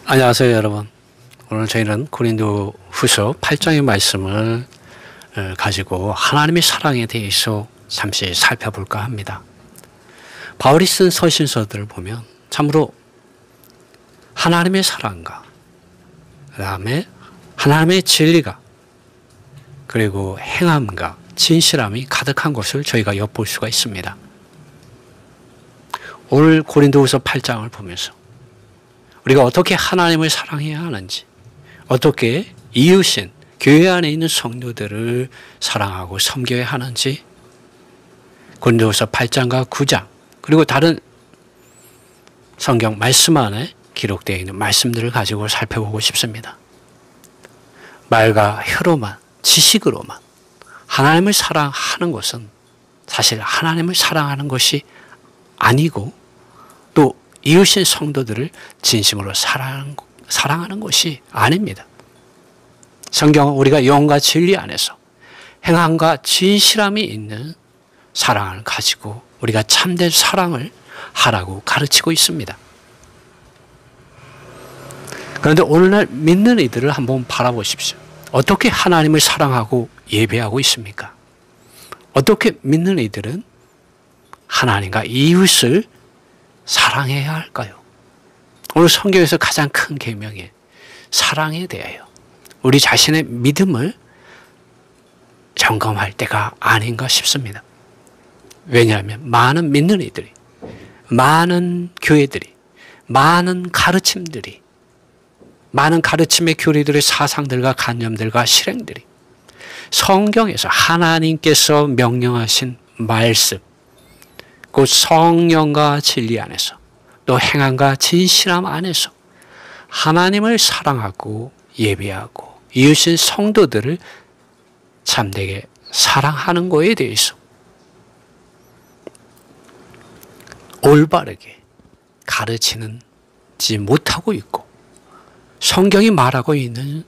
안녕하세요, 여러분. 오늘 저희는 고린도후서 8장의 말씀을 가지고 하나님의 사랑에 대해서 잠시 살펴볼까 합니다. 바울이 쓴 서신서들을 보면 참으로 하나님의 사랑과 그 다음에 하나님의 진리가 그리고 행함과 진실함이 가득한 것을 저희가 엿볼 수가 있습니다. 오늘 고린도후서 8장을 보면서 우리가 어떻게 하나님을 사랑해야 하는지, 어떻게 이웃인 교회 안에 있는 성도들을 사랑하고 섬겨야 하는지 고린도후서 8장과 9장 그리고 다른 성경 말씀 안에 기록되어 있는 말씀들을 가지고 살펴보고 싶습니다. 말과 혀로만, 지식으로만 하나님을 사랑하는 것은 사실 하나님을 사랑하는 것이 아니고 또 이웃인 성도들을 진심으로 사랑하는 것이 아닙니다. 성경은 우리가 영과 진리 안에서 행함과 진실함이 있는 사랑을 가지고 우리가 참된 사랑을 하라고 가르치고 있습니다. 그런데 오늘날 믿는 이들을 한번 바라보십시오. 어떻게 하나님을 사랑하고 예배하고 있습니까? 어떻게 믿는 이들은 하나님과 이웃을 사랑해야 할까요? 오늘 성경에서 가장 큰 계명이 사랑에 대하여 우리 자신의 믿음을 점검할 때가 아닌가 싶습니다. 왜냐하면 많은 믿는 이들이, 많은 교회들이, 많은 가르침들이, 많은 가르침의 교리들의 사상들과 관념들과 실행들이 성경에서 하나님께서 명령하신 말씀, 그 성령과 진리 안에서 또 행함과 진실함 안에서 하나님을 사랑하고 예배하고 이웃인 성도들을 참되게 사랑하는 것에 대해서 올바르게 가르치는지 못하고 있고 성경이 말하고 있는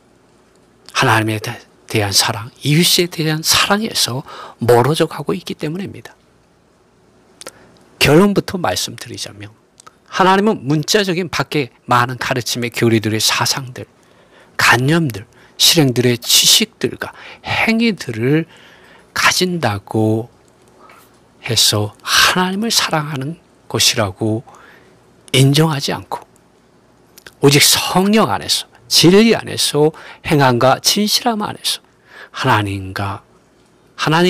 하나님에 대한 사랑, 이웃에 대한 사랑에서 멀어져 가고 있기 때문입니다. 결론부터 말씀드리자면 하나님은 문자적인 밖에 많은 가르침의 교리들의 사상들, 관념들, 실행들의 지식들과 행위들을 가진다고 해서 하나님을 사랑하는 것이라고 인정하지 않고 오직 성령 안에서, 진리 안에서, 행함과 진실함 안에서 하나님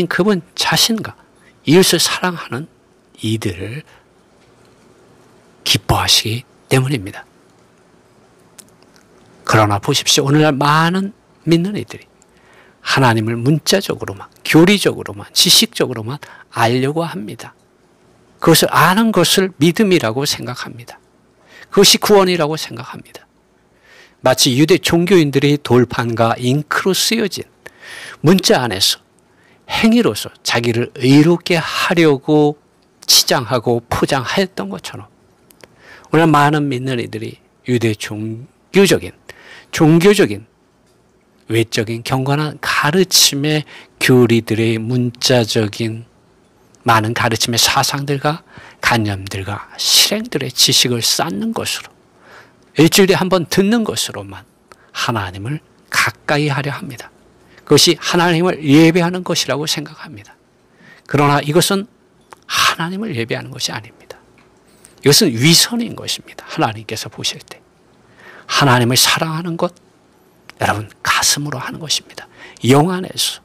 그분 자신과 이웃을 사랑하는 이들을 기뻐하시기 때문입니다. 그러나 보십시오. 오늘날 많은 믿는 이들이 하나님을 문자적으로만, 교리적으로만, 지식적으로만 알려고 합니다. 그것을 아는 것을 믿음이라고 생각합니다. 그것이 구원이라고 생각합니다. 마치 유대 종교인들의 돌판과 잉크로 쓰여진 문자 안에서 행위로서 자기를 의롭게 하려고 치장하고 포장하였던 것처럼 오늘 많은 믿는 이들이 유대 종교적인 외적인 경건한 가르침의 교리들의 문자적인 많은 가르침의 사상들과 관념들과 실행들의 지식을 쌓는 것으로 일주일에 한 번 듣는 것으로만 하나님을 가까이 하려 합니다. 그것이 하나님을 예배하는 것이라고 생각합니다. 그러나 이것은 하나님을 예배하는 것이 아닙니다. 이것은 위선인 것입니다. 하나님께서 보실 때. 하나님을 사랑하는 것, 여러분 가슴으로 하는 것입니다. 영 안에서,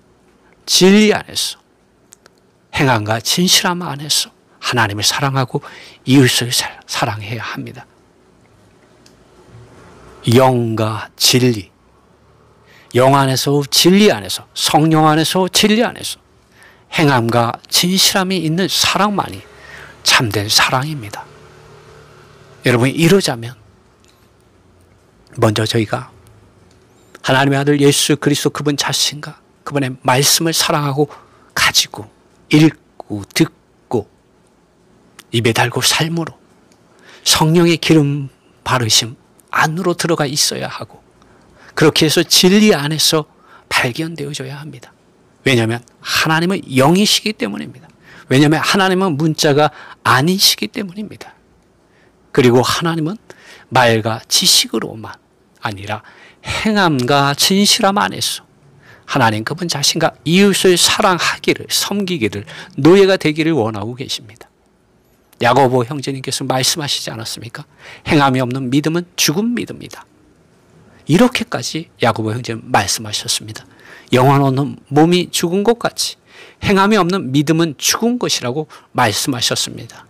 진리 안에서, 행함과 진실함 안에서 하나님을 사랑하고 이웃을 사랑해야 합니다. 영과 진리, 영 안에서 진리 안에서, 성령 안에서 진리 안에서 행함과 진실함이 있는 사랑만이 참된 사랑입니다. 여러분 이러자면 먼저 저희가 하나님의 아들 예수 그리스도 그분 자신과 그분의 말씀을 사랑하고 가지고 읽고 듣고 입에 달고 삶으로 성령의 기름 바르심 안으로 들어가 있어야 하고 그렇게 해서 진리 안에서 발견되어져야 합니다. 왜냐하면 하나님은 영이시기 때문입니다. 왜냐하면 하나님은 문자가 아니시기 때문입니다. 그리고 하나님은 말과 지식으로만 아니라 행함과 진실함 안에서 하나님 그분 자신과 이웃을 사랑하기를, 섬기기를, 노예가 되기를 원하고 계십니다. 야고보 형제님께서 말씀하시지 않았습니까? 행함이 없는 믿음은 죽은 믿음이다. 이렇게까지 야고보 형제는 말씀하셨습니다. 영혼 없는 몸이 죽은 것 같이 행함이 없는 믿음은 죽은 것이라고 말씀하셨습니다.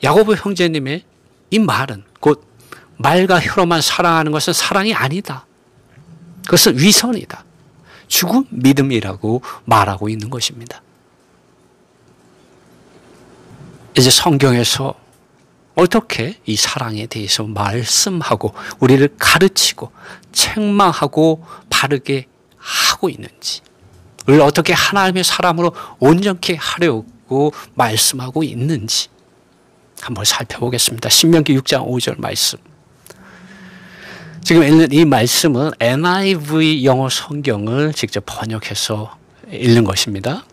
야고보 형제님의 이 말은 곧 말과 혀로만 사랑하는 것은 사랑이 아니다. 그것은 위선이다. 죽은 믿음이라고 말하고 있는 것입니다. 이제 성경에서 어떻게 이 사랑에 대해서 말씀하고 우리를 가르치고 책망하고 바르게 하고 있는지, 우리를 어떻게 하나님의 사람으로 온전케 하려고 말씀하고 있는지 한번 살펴보겠습니다. 신명기 6장 5절 말씀. 지금 읽는 이 말씀은 NIV 영어 성경을 직접 번역해서 읽는 것입니다.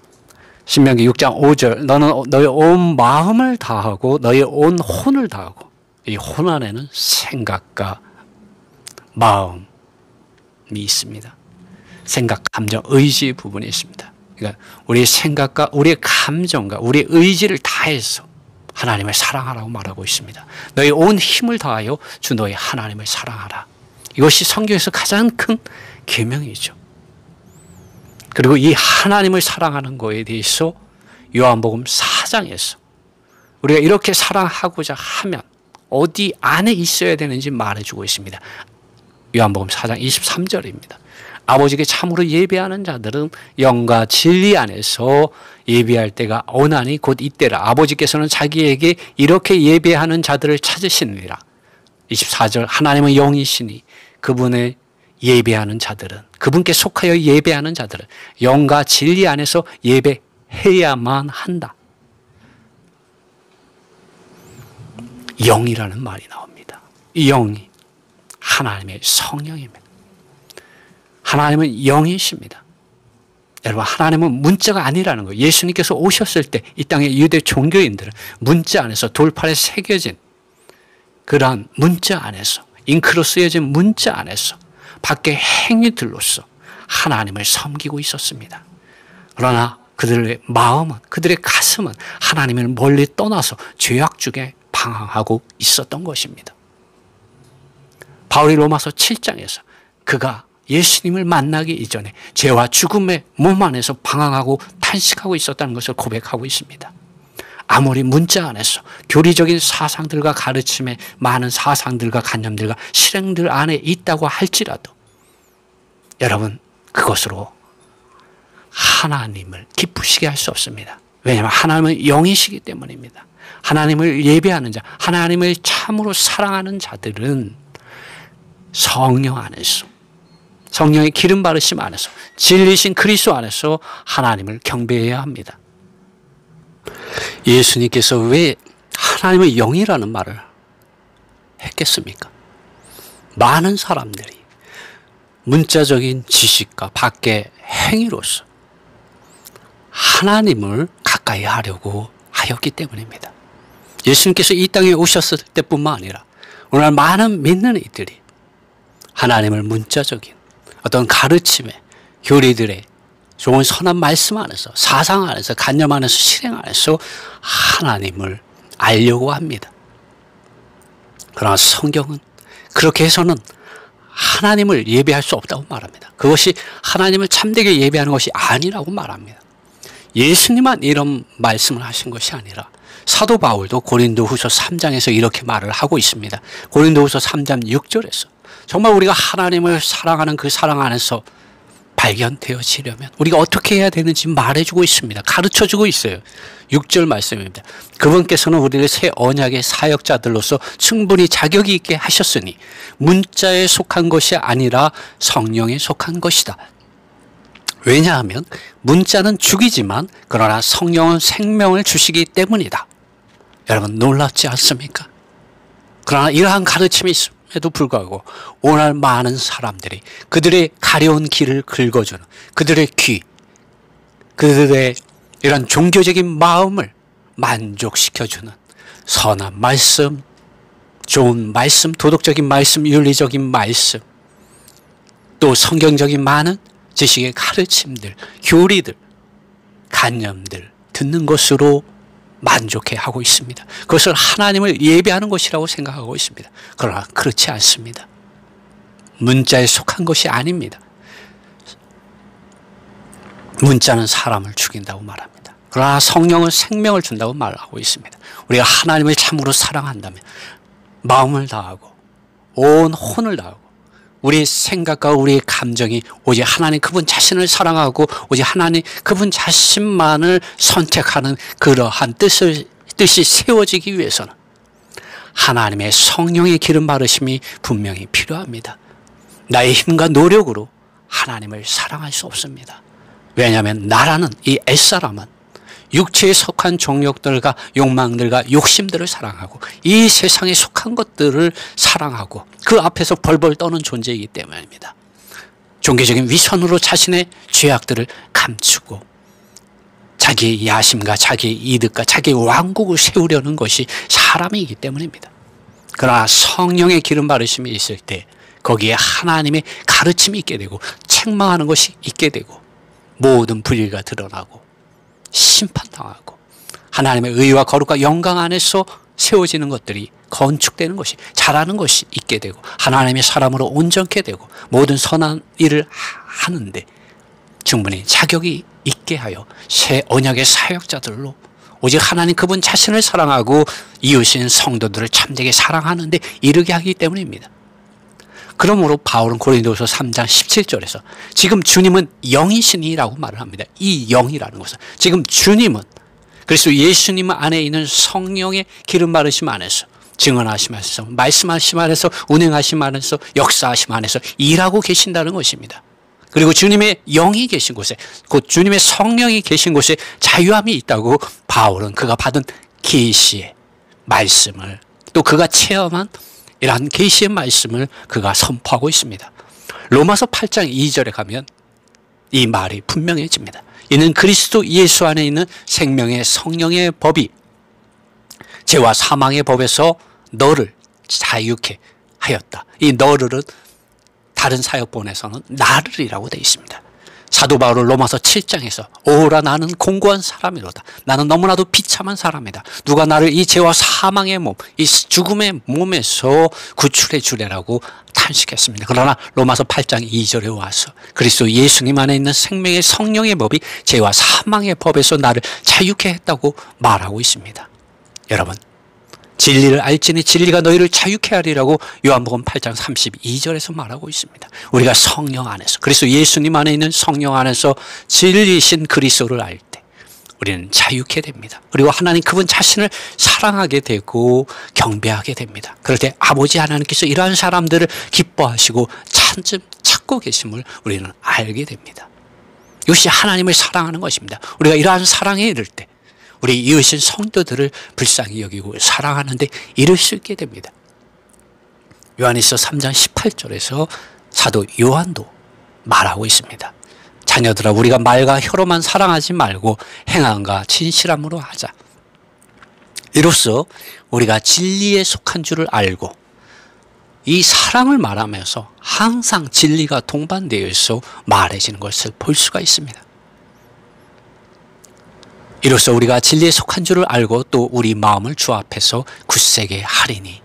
신명기 6장 5절. 너는 너의 온 마음을 다하고 너의 온 혼을 다하고, 이 혼 안에는 생각과 마음이 있습니다. 생각, 감정, 의지 부분이 있습니다. 그러니까 우리의 생각과 우리의 감정과 우리의 의지를 다해서 하나님을 사랑하라고 말하고 있습니다. 너의 온 힘을 다하여 주 너의 하나님을 사랑하라. 이것이 성경에서 가장 큰 계명이죠. 그리고 이 하나님을 사랑하는 것에 대해서 요한복음 4장에서 우리가 이렇게 사랑하고자 하면 어디 안에 있어야 되는지 말해주고 있습니다. 요한복음 4장 23절입니다. 아버지께 참으로 예배하는 자들은 영과 진리 안에서 예배할 때가 오나니 곧 이때라. 아버지께서는 자기에게 이렇게 예배하는 자들을 찾으시느니라. 24절. 하나님은 영이시니 그분의 예배하는 자들은, 그분께 속하여 예배하는 자들은 영과 진리 안에서 예배해야만 한다. 영이라는 말이 나옵니다. 이 영이 하나님의 성령입니다. 하나님은 영이십니다. 여러분, 하나님은 문자가 아니라는 거예요. 예수님께서 오셨을 때 이 땅의 유대 종교인들은 문자 안에서 돌팔에 새겨진 그러한 문자 안에서, 잉크로 쓰여진 문자 안에서 밖의 행위들로서 하나님을 섬기고 있었습니다. 그러나 그들의 마음은, 그들의 가슴은 하나님을 멀리 떠나서 죄악 중에 방황하고 있었던 것입니다. 바울이 로마서 7장에서 그가 예수님을 만나기 이전에 죄와 죽음의 몸 안에서 방황하고 탄식하고 있었다는 것을 고백하고 있습니다. 아무리 문자 안에서 교리적인 사상들과 가르침의 많은 사상들과 관념들과 실행들 안에 있다고 할지라도 여러분, 그것으로 하나님을 기쁘시게 할 수 없습니다. 왜냐하면 하나님은 영이시기 때문입니다. 하나님을 예배하는 자, 하나님을 참으로 사랑하는 자들은 성령 안에서, 성령의 기름 바르심 안에서, 진리신 그리스도 안에서 하나님을 경배해야 합니다. 예수님께서 왜 하나님의 영이라는 말을 했겠습니까? 많은 사람들이 문자적인 지식과 밖의 행위로서 하나님을 가까이 하려고 하였기 때문입니다. 예수님께서 이 땅에 오셨을 때뿐만 아니라 오늘 많은 믿는 이들이 하나님을 문자적인 어떤 가르침에, 교리들의 좋은 선한 말씀 안에서, 사상 안에서, 관념 안에서, 실행 안에서 하나님을 알려고 합니다. 그러나 성경은 그렇게 해서는 하나님을 예배할 수 없다고 말합니다. 그것이 하나님을 참되게 예배하는 것이 아니라고 말합니다. 예수님만 이런 말씀을 하신 것이 아니라 사도 바울도 고린도후서 3장에서 이렇게 말을 하고 있습니다. 고린도후서 3장 6절에서 정말 우리가 하나님을 사랑하는 그 사랑 안에서 발견되어지려면 우리가 어떻게 해야 되는지 말해주고 있습니다. 가르쳐주고 있어요. 6절 말씀입니다. 그분께서는 우리를 새 언약의 사역자들로서 충분히 자격이 있게 하셨으니 문자에 속한 것이 아니라 성령에 속한 것이다. 왜냐하면 문자는 죽이지만 그러나 성령은 생명을 주시기 때문이다. 여러분, 놀랍지 않습니까? 그러나 이러한 가르침이 있음에도 불구하고 오늘 많은 사람들이 그들의 가려운 길을 긁어주는, 그들의 귀, 그들의 이런 종교적인 마음을 만족시켜주는 선한 말씀, 좋은 말씀, 도덕적인 말씀, 윤리적인 말씀, 또 성경적인 많은 지식의 가르침들, 교리들, 관념들 듣는 것으로 만족해 하고 있습니다. 그것을 하나님을 예배하는 것이라고 생각하고 있습니다. 그러나 그렇지 않습니다. 문자에 속한 것이 아닙니다. 문자는 사람을 죽인다고 말합니다. 그러나 성령은 생명을 준다고 말하고 있습니다. 우리가 하나님을 참으로 사랑한다면 마음을 다하고 온 혼을 다하고 우리의 생각과 우리의 감정이 오직 하나님 그분 자신을 사랑하고 오직 하나님 그분 자신만을 선택하는 그러한 뜻이 세워지기 위해서는 하나님의 성령의 기름 바르심이 분명히 필요합니다. 나의 힘과 노력으로 하나님을 사랑할 수 없습니다. 왜냐하면 나라는 이 옛사람은 육체에 속한 정욕들과 욕망들과 욕심들을 사랑하고 이 세상에 속한 것들을 사랑하고 그 앞에서 벌벌 떠는 존재이기 때문입니다. 종교적인 위선으로 자신의 죄악들을 감추고 자기의 야심과 자기의 이득과 자기의 왕국을 세우려는 것이 사람이기 때문입니다. 그러나 성령의 기름 바르심이 있을 때 거기에 하나님의 가르침이 있게 되고 책망하는 것이 있게 되고 모든 불의가 드러나고 심판당하고 하나님의 의와 거룩과 영광 안에서 세워지는 것들이 건축되는 것이 자라는 것이 있게 되고 하나님의 사람으로 온전케 되고 모든 선한 일을 하는데 충분히 자격이 있게 하여 새 언약의 사역자들로 오직 하나님 그분 자신을 사랑하고 이웃인 성도들을 참되게 사랑하는 데 이르게 하기 때문입니다. 그러므로 바울은 고린도서 3장 17절에서 지금 주님은 영이시니라고 말을 합니다. 이 영이라는 것은 지금 주님은 그리스도 예수님 안에 있는 성령의 기름 바르심 안에서 증언하심 안에서 말씀하심 안에서 운행하심 안에서 역사하심 안에서 일하고 계신다는 것입니다. 그리고 주님의 영이 계신 곳에 곧 주님의 성령이 계신 곳에 자유함이 있다고 바울은 그가 받은 계시의 말씀을 또 그가 체험한 이러한 계시의 말씀을 그가 선포하고 있습니다. 로마서 8장 2절에 가면 이 말이 분명해집니다. 이는 그리스도 예수 안에 있는 생명의 성령의 법이 죄와 사망의 법에서 너를 자유케 하였다. 이 너를은 다른 사역본에서는 나를이라고 되어 있습니다. 사도 바울은 로마서 7장에서 오라 나는 공고한 사람이로다. 나는 너무나도 비참한 사람이다. 누가 나를 이 죄와 사망의 몸, 이 죽음의 몸에서 구출해 주래라고 탄식했습니다. 그러나 로마서 8장 2절에 와서 그리스도 예수님 안에 있는 생명의 성령의 법이 죄와 사망의 법에서 나를 자유케 했다고 말하고 있습니다. 여러분 진리를 알지니 진리가 너희를 자유케 하리라고 요한복음 8장 32절에서 말하고 있습니다. 우리가 성령 안에서 그리스도 예수님 안에 있는 성령 안에서 진리이신 그리스도를 알 때 우리는 자유케 됩니다. 그리고 하나님 그분 자신을 사랑하게 되고 경배하게 됩니다. 그럴 때 아버지 하나님께서 이러한 사람들을 기뻐하시고 찾고 계심을 우리는 알게 됩니다. 이것이 하나님을 사랑하는 것입니다. 우리가 이러한 사랑에 이를 때 우리 이웃인 성도들을 불쌍히 여기고 사랑하는데 이룰 수 있게 됩니다. 요한일서 3장 18절에서 사도 요한도 말하고 있습니다. 자녀들아 우리가 말과 혀로만 사랑하지 말고 행함과 진실함으로 하자. 이로써 우리가 진리에 속한 줄을 알고 이 사랑을 말하면서 항상 진리가 동반되어 있어 말해지는 것을 볼 수가 있습니다. 이로써 우리가 진리에 속한 줄을 알고 또 우리 마음을 주 앞에서 굳세게 하리니.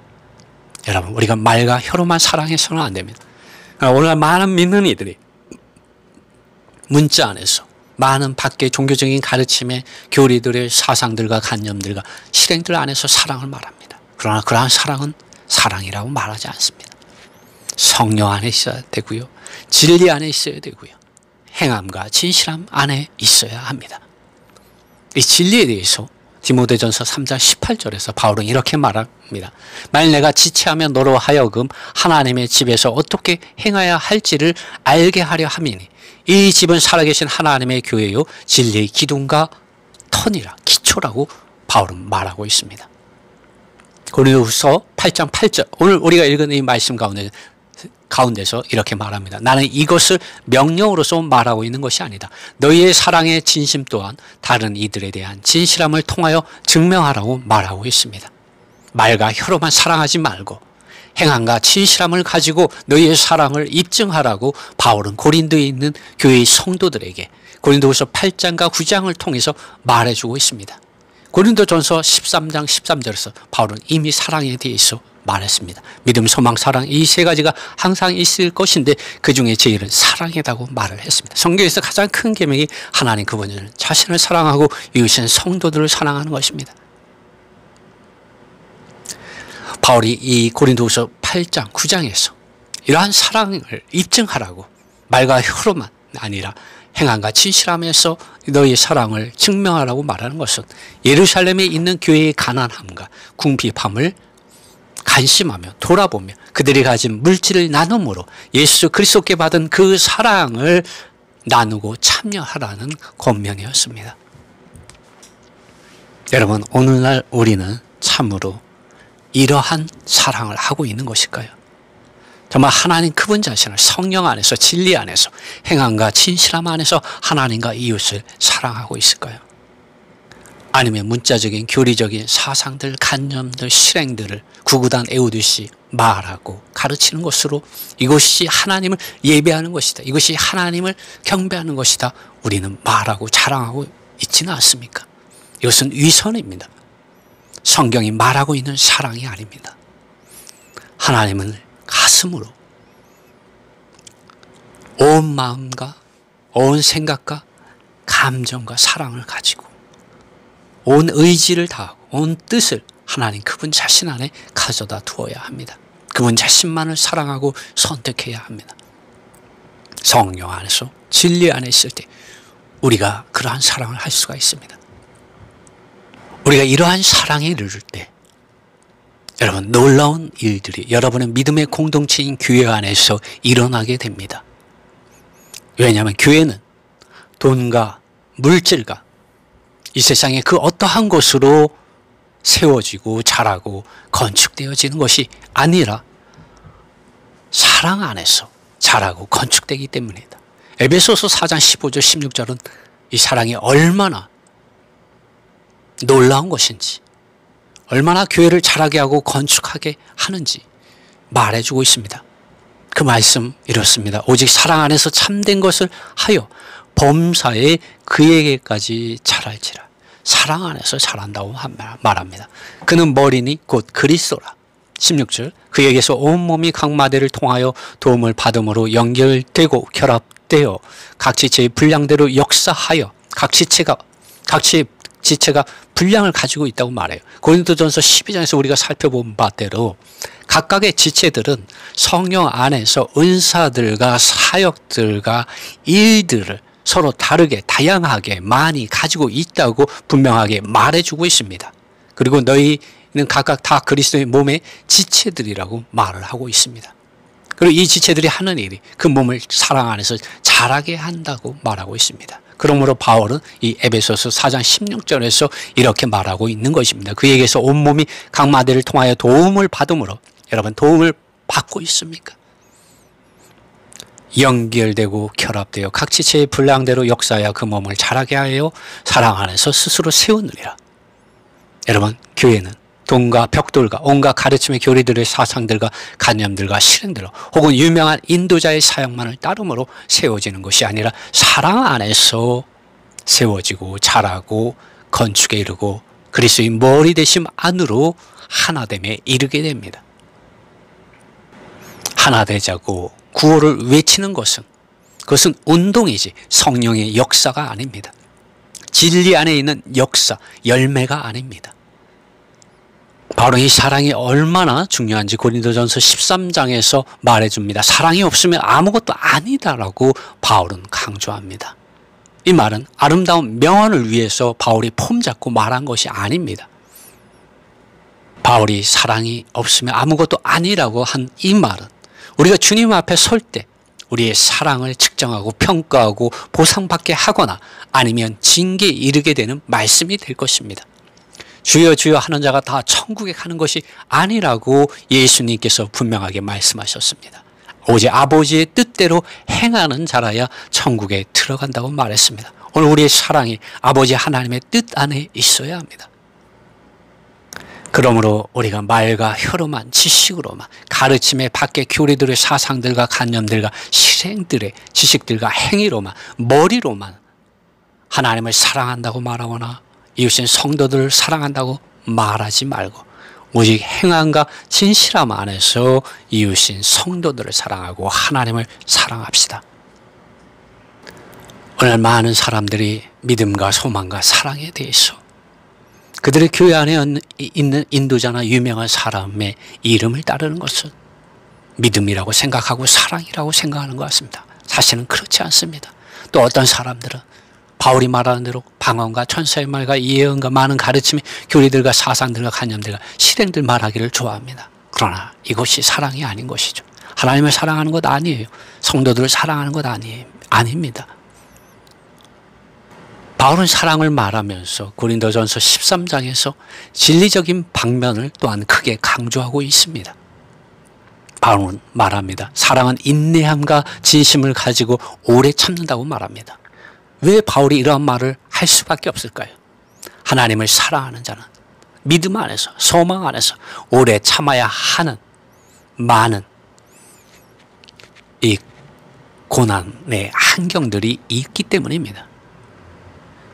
여러분 우리가 말과 혀로만 사랑해서는 안 됩니다. 오늘 많은 믿는 이들이 문자 안에서 많은 밖의 종교적인 가르침의 교리들의 사상들과 관념들과 실행들 안에서 사랑을 말합니다. 그러나 그러한 사랑은 사랑이라고 말하지 않습니다. 성령 안에 있어야 되고요. 진리 안에 있어야 되고요. 행함과 진실함 안에 있어야 합니다. 이 진리에 대해서 디모데전서 3장 18절에서 바울은 이렇게 말합니다. 만일 내가 지체하면 너로 하여금 하나님의 집에서 어떻게 행해야 할지를 알게 하려 함이니 이 집은 살아계신 하나님의 교회요 진리의 기둥과 터니라 기초라고 바울은 말하고 있습니다. 고린도후서 8장 8절 오늘 우리가 읽은 이 말씀 가운데서 이렇게 말합니다. 나는 이것을 명령으로서 말하고 있는 것이 아니다. 너희의 사랑의 진심 또한 다른 이들에 대한 진실함을 통하여 증명하라고 말하고 있습니다. 말과 혀로만 사랑하지 말고 행함과 진실함을 가지고 너희의 사랑을 입증하라고 바울은 고린도에 있는 교회의 성도들에게 고린도후서 8장과 9장을 통해서 말해주고 있습니다. 고린도전서 13장 13절에서 바울은 이미 사랑에 대해서 말했습니다. 믿음, 소망, 사랑 이 세 가지가 항상 있을 것인데 그 중에 제일은 사랑이라고 말을 했습니다. 성경에서 가장 큰 계명이 하나님 그분을 자신을 사랑하고 이웃인 성도들을 사랑하는 것입니다. 바울이 이 고린도후서 8장 9장에서 이러한 사랑을 입증하라고 말과 혀로만 아니라 행함과 진실함에서 너희의 사랑을 증명하라고 말하는 것은 예루살렘에 있는 교회의 가난함과 궁핍함을 관심하며 돌아보며 그들이 가진 물질을 나눔으로 예수 그리스도께 받은 그 사랑을 나누고 참여하라는 권면이었습니다. 여러분, 오늘날 우리는 참으로 이러한 사랑을 하고 있는 것일까요? 정말 하나님 그분 자신을 성령 안에서 진리 안에서 행함과 진실함 안에서 하나님과 이웃을 사랑하고 있을까요? 아니면 문자적인 교리적인 사상들, 관념들, 실행들을 구구단 애우듯이 말하고 가르치는 것으로 이것이 하나님을 예배하는 것이다, 이것이 하나님을 경배하는 것이다, 우리는 말하고 자랑하고 있지는 않습니까? 이것은 위선입니다. 성경이 말하고 있는 사랑이 아닙니다. 하나님을 가슴으로 온 마음과 온 생각과 감정과 사랑을 가지고 온 의지를 다하고 온 뜻을 하나님 그분 자신 안에 가져다 두어야 합니다. 그분 자신만을 사랑하고 선택해야 합니다. 성령 안에서 진리 안에 있을 때 우리가 그러한 사랑을 할 수가 있습니다. 우리가 이러한 사랑에 이르를 때 여러분, 놀라운 일들이 여러분의 믿음의 공동체인 교회 안에서 일어나게 됩니다. 왜냐하면 교회는 돈과 물질과 이 세상의 그 어떠한 것으로 세워지고 자라고 건축되어지는 것이 아니라 사랑 안에서 자라고 건축되기 때문이다. 에베소서 4장 15절 16절은 이 사랑이 얼마나 놀라운 것인지, 얼마나 교회를 자라게 하고 건축하게 하는지 말해주고 있습니다. 그 말씀 이렇습니다. 오직 사랑 안에서 참된 것을 하여 범사에 그에게까지 자랄지라. 사랑 안에서 자란다고 말합니다. 그는 머리니 곧 그리스도라. 16절 그에게서 온몸이 각 마디를 통하여 도움을 받음으로 연결되고 결합되어 각 지체의 분량대로 역사하여 각 지체가 분량을 가지고 있다고 말해요. 고린도전서 12장에서 우리가 살펴본 바대로 각각의 지체들은 성령 안에서 은사들과 사역들과 일들을 서로 다르게 다양하게 많이 가지고 있다고 분명하게 말해주고 있습니다. 그리고 너희는 각각 다 그리스도의 몸의 지체들이라고 말을 하고 있습니다. 그리고 이 지체들이 하는 일이 그 몸을 사랑 안에서 자라게 한다고 말하고 있습니다. 그러므로 바울은 이 에베소서 4장 16절에서 이렇게 말하고 있는 것입니다. 그에게서 온몸이 각 마디를 통하여 도움을 받음으로, 여러분 도움을 받고 있습니까? 연결되고 결합되어 각 지체의 분량대로 역사하여 그 몸을 자라게 하여 사랑 안에서 스스로 세우느니라. 여러분, 교회는 돈과 벽돌과 온갖 가르침의 교리들의 사상들과 관념들과 실행들로 혹은 유명한 인도자의 사역만을 따름으로 세워지는 것이 아니라 사랑 안에서 세워지고 자라고 건축에 이르고 그리스도의 머리 되심 안으로 하나됨에 이르게 됩니다. 하나 되자고 구호를 외치는 것은 그것은 운동이지 성령의 역사가 아닙니다. 진리 안에 있는 역사, 열매가 아닙니다. 바로 이 사랑이 얼마나 중요한지 고린도전서 13장에서 말해줍니다. 사랑이 없으면 아무것도 아니다라고 바울은 강조합니다. 이 말은 아름다운 명언을 위해서 바울이 폼 잡고 말한 것이 아닙니다. 바울이 사랑이 없으면 아무것도 아니라고 한 이 말은 우리가 주님 앞에 설 때 우리의 사랑을 측정하고 평가하고 보상받게 하거나 아니면 징계에 이르게 되는 말씀이 될 것입니다. 주여 주여 하는 자가 다 천국에 가는 것이 아니라고 예수님께서 분명하게 말씀하셨습니다. 오직 아버지의 뜻대로 행하는 자라야 천국에 들어간다고 말했습니다. 오늘 우리의 사랑이 아버지 하나님의 뜻 안에 있어야 합니다. 그러므로 우리가 말과 혀로만 지식으로만 가르침의 밖에 교리들의 사상들과 관념들과 실행들의 지식들과 행위로만 머리로만 하나님을 사랑한다고 말하거나 이웃인 성도들을 사랑한다고 말하지 말고 오직 행함과 진실함 안에서 이웃인 성도들을 사랑하고 하나님을 사랑합시다. 오늘 많은 사람들이 믿음과 소망과 사랑에 대해서 그들의 교회 안에 있는 인도자나 유명한 사람의 이름을 따르는 것은 믿음이라고 생각하고 사랑이라고 생각하는 것 같습니다. 사실은 그렇지 않습니다. 또 어떤 사람들은 바울이 말하는 대로 방언과 천사의 말과 예언과 많은 가르침의 교리들과 사상들과 관념들과 실행들 말하기를 좋아합니다. 그러나 이것이 사랑이 아닌 것이죠. 하나님을 사랑하는 것 아니에요. 성도들을 사랑하는 것 아닙니다. 바울은 사랑을 말하면서 고린도전서 13장에서 진리적인 방면을 또한 크게 강조하고 있습니다. 바울은 말합니다. 사랑은 인내함과 진심을 가지고 오래 참는다고 말합니다. 왜 바울이 이러한 말을 할 수밖에 없을까요? 하나님을 사랑하는 자는 믿음 안에서 소망 안에서 오래 참아야 하는 많은 이 고난의 환경들이 있기 때문입니다.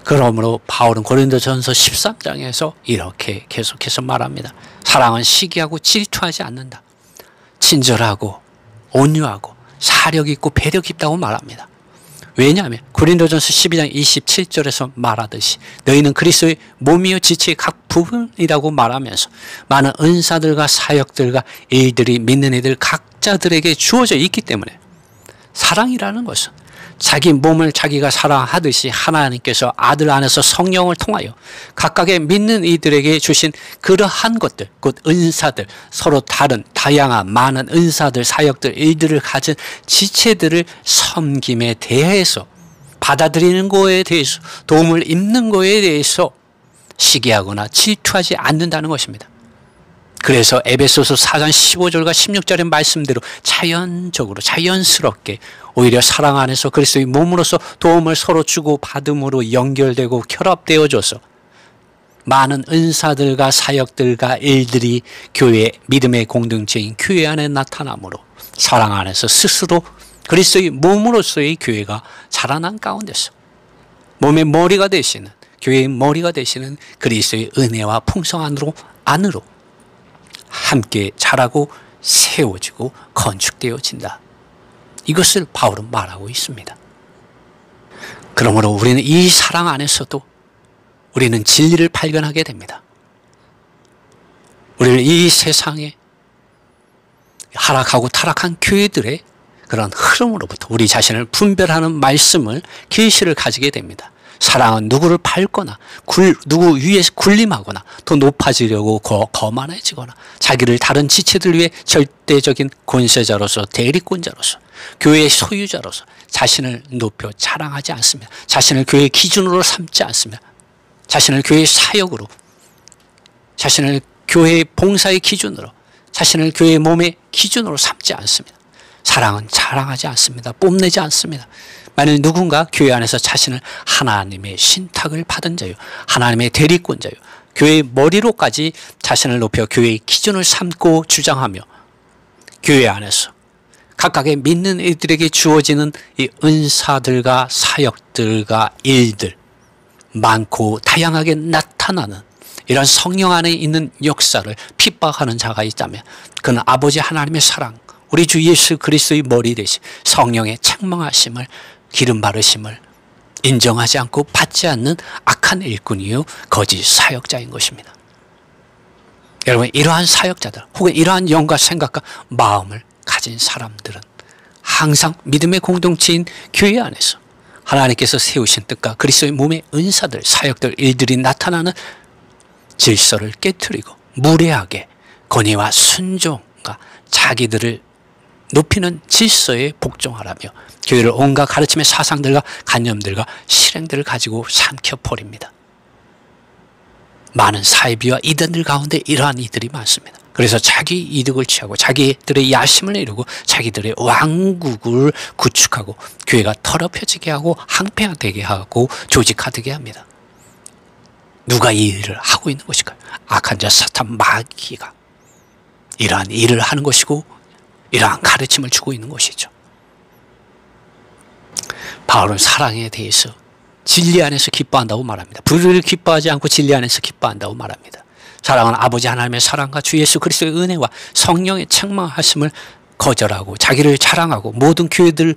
그러므로 바울은 고린도전서 13장에서 이렇게 계속해서 말합니다. 사랑은 시기하고 질투하지 않는다. 친절하고 온유하고 사력 있고 배려 깊다고 말합니다. 왜냐하면 고린도전서 12장 27절에서 말하듯이 너희는 그리스도의 몸이요 지체의 각 부분이라고 말하면서 많은 은사들과 사역들과 일들이 믿는 이들 각자들에게 주어져 있기 때문에 사랑이라는 것은 자기 몸을 자기가 사랑하듯이 하나님께서 아들 안에서 성령을 통하여 각각의 믿는 이들에게 주신 그러한 것들, 곧 은사들, 서로 다른 다양한 많은 은사들, 사역들, 일들을 가진 지체들을 섬김에 대해서 받아들이는 거에 대해서 도움을 입는 거에 대해서 시기하거나 질투하지 않는다는 것입니다. 그래서 에베소서 4장 15절과 16절의 말씀대로 자연적으로 자연스럽게 오히려 사랑 안에서 그리스도의 몸으로서 도움을 서로 주고 받음으로 연결되고 결합되어져서 많은 은사들과 사역들과 일들이 교회 믿음의 공동체인 교회 안에 나타나므로 사랑 안에서 스스로 그리스도의 몸으로서의 교회가 자라난 가운데서 몸의 머리가 되시는 교회의 머리가 되시는 그리스도의 은혜와 풍성 안으로 함께 자라고 세워지고 건축되어진다. 이것을 바울은 말하고 있습니다. 그러므로 우리는 이 사랑 안에서도 우리는 진리를 발견하게 됩니다. 우리는 이 세상에 하락하고 타락한 교회들의 그런 흐름으로부터 우리 자신을 분별하는 말씀을 계시를 가지게 됩니다. 사랑은 누구를 밟거나 누구 위에서 군림하거나 더 높아지려고 거만해지거나 자기를 다른 지체들 위해 절대적인 권세자로서 대리권자로서 교회의 소유자로서 자신을 높여 자랑하지 않습니다. 자신을 교회의 기준으로 삼지 않습니다. 자신을 교회의 사역으로, 자신을 교회의 봉사의 기준으로, 자신을 교회의 몸의 기준으로 삼지 않습니다. 사랑은 자랑하지 않습니다. 뽐내지 않습니다. 만일 누군가 교회 안에서 자신을 하나님의 신탁을 받은 자요, 하나님의 대리권자요, 교회의 머리로까지 자신을 높여 교회의 기준을 삼고 주장하며 교회 안에서 각각의 믿는 이들에게 주어지는 이 은사들과 사역들과 일들, 많고 다양하게 나타나는 이런 성령 안에 있는 역사를 핍박하는 자가 있다면 그는 아버지 하나님의 사랑, 우리 주 예수 그리스도의 머리 대신 성령의 책망하심을, 기름 바르심을 인정하지 않고 받지 않는 악한 일꾼이요 거짓 사역자인 것입니다. 여러분, 이러한 사역자들 혹은 이러한 영과 생각과 마음을 가진 사람들은 항상 믿음의 공동체인 교회 안에서 하나님께서 세우신 뜻과 그리스도의 몸의 은사들, 사역들, 일들이 나타나는 질서를 깨트리고 무례하게 권위와 순종과 자기들을 높이는 질서에 복종하라며 교회를 온갖 가르침의 사상들과 관념들과 실행들을 가지고 삼켜버립니다. 많은 사이비와 이단들 가운데 이러한 이들이 많습니다. 그래서 자기 이득을 취하고 자기들의 야심을 이루고 자기들의 왕국을 구축하고 교회가 더럽혀지게 하고 항폐화되게 하고 조직화되게 합니다. 누가 이 일을 하고 있는 것일까요? 악한 자 사탄 마귀가 이러한 일을 하는 것이고 이러한 가르침을 주고 있는 것이죠. 바울은 사랑에 대해서 진리 안에서 기뻐한다고 말합니다. 불의를 기뻐하지 않고 진리 안에서 기뻐한다고 말합니다. 사랑은 아버지 하나님의 사랑과 주 예수 그리스도의 은혜와 성령의 책망하심을 거절하고 자기를 자랑하고 모든 교회들의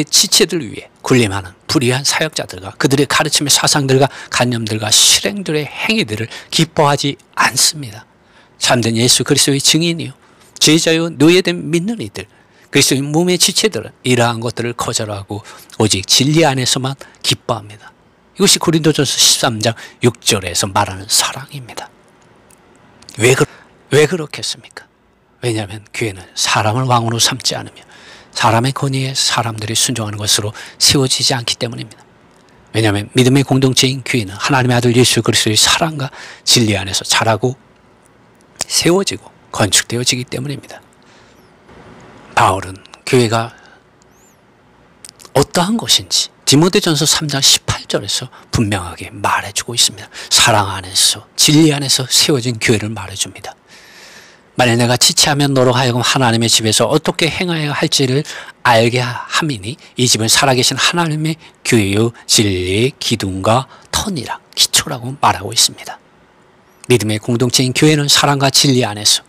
지체들 위해 군림하는 불의한 사역자들과 그들의 가르침의 사상들과 관념들과 실행들의 행위들을 기뻐하지 않습니다. 참된 예수 그리스도의 증인이요 제자요 노예된 믿는 이들 그리스도의 몸의 지체들은 이러한 것들을 거절하고 오직 진리 안에서만 기뻐합니다. 이것이 고린도전서 13장 6절에서 말하는 사랑입니다. 왜 그렇겠습니까? 왜냐하면 교회는 사람을 왕으로 삼지 않으며 사람의 권위에 사람들이 순종하는 것으로 세워지지 않기 때문입니다. 왜냐하면 믿음의 공동체인 교회는 하나님의 아들 예수 그리스도의 사랑과 진리 안에서 자라고 세워지고 건축되어지기 때문입니다. 바울은 교회가 어떠한 것인지 디모데전서 3장 18절에서 분명하게 말해주고 있습니다. 사랑 안에서 진리 안에서 세워진 교회를 말해줍니다. 만일 내가 지체하면 너로 하여금 하나님의 집에서 어떻게 행하여야 할지를 알게 함이니 이 집은 살아계신 하나님의 교회요 진리의 기둥과 터니라 기초라고 말하고 있습니다. 믿음의 공동체인 교회는 사랑과 진리 안에서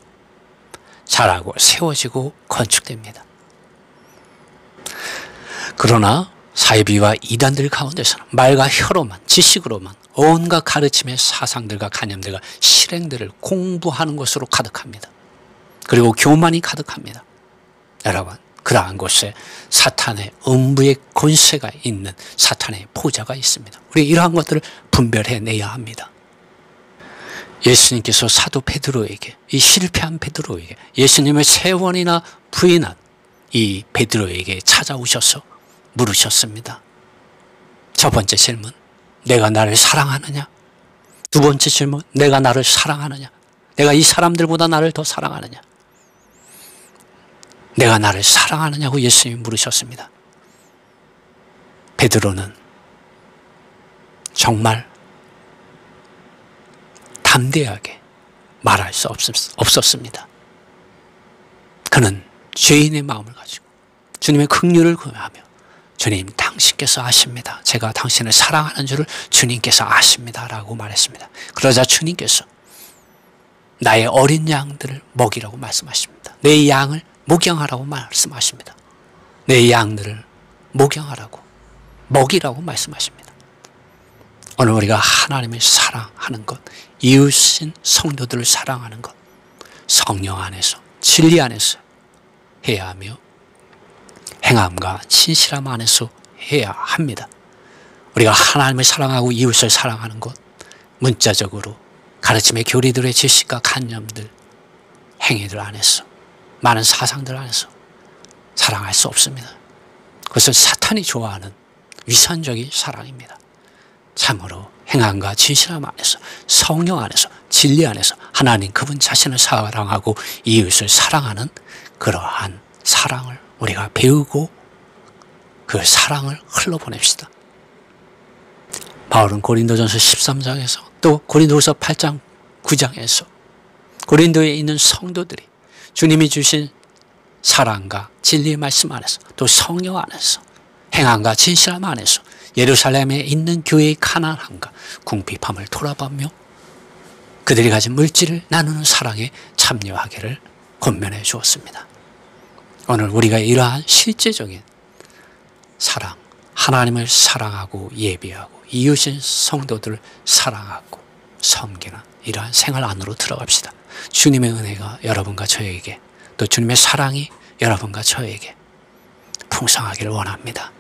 자라고 세워지고 건축됩니다. 그러나 사이비와 이단들 가운데서는 말과 혀로만 지식으로만 온갖 가르침의 사상들과 관념들과 실행들을 공부하는 것으로 가득합니다. 그리고 교만이 가득합니다. 여러분 그러한 곳에 사탄의 음부의 권세가 있는 사탄의 보좌가 있습니다. 우리 이러한 것들을 분별해내야 합니다. 예수님께서 사도 베드로에게 이 실패한 베드로에게 예수님을 3번이나 부인한 이 베드로에게 찾아오셔서 물으셨습니다. 첫 번째 질문, 내가 나를 사랑하느냐? 두 번째 질문, 내가 나를 사랑하느냐? 내가 이 사람들보다 나를 더 사랑하느냐? 내가 나를 사랑하느냐고 예수님이 물으셨습니다. 베드로는 정말 담대하게 말할 수 없었습니다. 그는 죄인의 마음을 가지고 주님의 긍휼을 구하며 주님 당신께서 아십니다. 제가 당신을 사랑하는 줄을 주님께서 아십니다. 라고 말했습니다. 그러자 주님께서 나의 어린 양들을 먹이라고 말씀하십니다. 내 양을 목양하라고 말씀하십니다. 내 양들을 목양하라고 먹이라고 말씀하십니다. 오늘 우리가 하나님을 사랑하는 것, 이웃인 성도들을 사랑하는 것, 성령 안에서 진리 안에서 해야 하며 행함과 진실함 안에서 해야 합니다. 우리가 하나님을 사랑하고 이웃을 사랑하는 것, 문자적으로 가르침의 교리들의 지식과 관념들, 행위들 안에서 많은 사상들 안에서 사랑할 수 없습니다. 그것은 사탄이 좋아하는 위선적인 사랑입니다. 참으로 행함과 진실함 안에서 성령 안에서 진리 안에서 하나님 그분 자신을 사랑하고 이웃을 사랑하는 그러한 사랑을 우리가 배우고 그 사랑을 흘러보냅시다. 바울은 고린도전서 13장에서 또 고린도후서 8장 9장에서 고린도에 있는 성도들이 주님이 주신 사랑과 진리의 말씀 안에서 또 성령 안에서 행함과 진실함 안에서 예루살렘에 있는 교회의 가난함과 궁핍함을 돌아보며 그들이 가진 물질을 나누는 사랑에 참여하기를 권면해 주었습니다. 오늘 우리가 이러한 실제적인 사랑, 하나님을 사랑하고 예배하고 이웃인 성도들을 사랑하고 섬기는 이러한 생활 안으로 들어갑시다. 주님의 은혜가 여러분과 저에게 또 주님의 사랑이 여러분과 저에게 풍성하기를 원합니다.